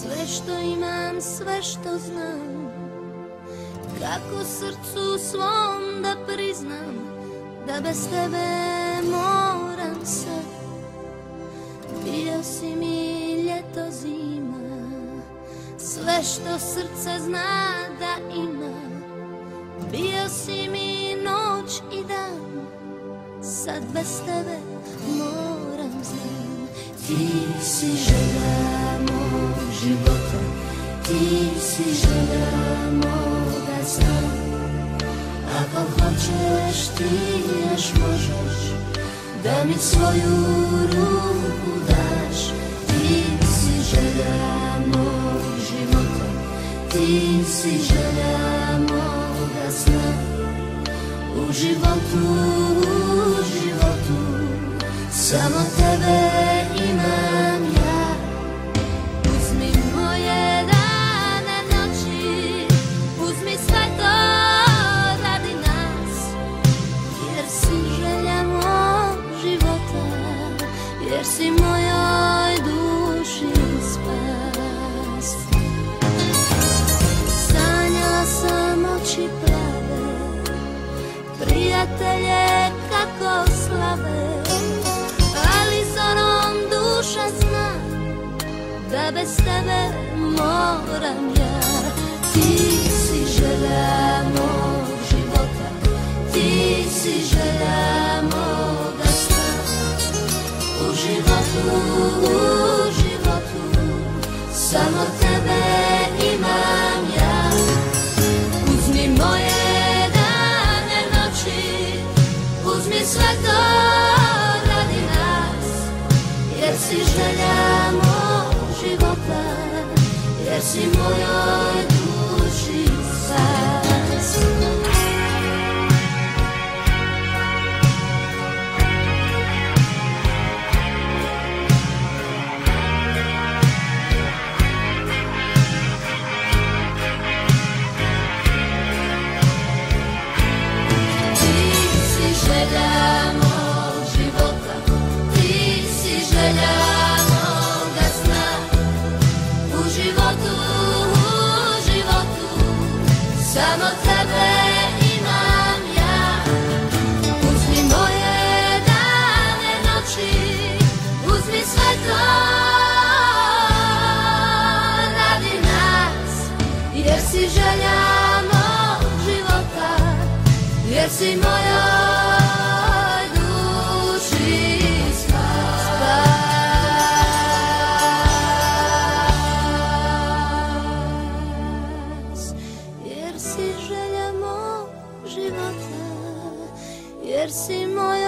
Sve što imam, sve što znam, kako srcu svom da priznam da bez tebe moram sad. Bio si mi ljeto, zima, sve što srce zna da ima. Bio si mi noć i dan, sad bez tebe moram znam. Ti si želja mog života, ti si želja moga sna. Ako hoćeš ti još možeš da mi svoju ruku daš. Ti si želja mog života, ti si želja moga sna. U životu, samo tebe imam ja. Uzmi moje dane, noći, uzmi sve to radi nas. Jer si želja mog života, jer si mojoj duši spas. Sanjala sam oči plave, prijatelje kako slave, ali zorom duša zna da bez tebe moram ja. Ti si želja mog života, ti si želja moga sna. U životu, samo tebe imam ja. Uzmi moje dane, noći, uzmi sve to radi nas. Jer si želja mog života, jer si mojoj duši spas. Želja mog života, ti si želja moga sna. U životu, samo tebe imam ja. Uzmi moje dane, noći, uzmi sve to radi nas. Jer si želja mog života, jer si moja jer si želja mog života, jer si moja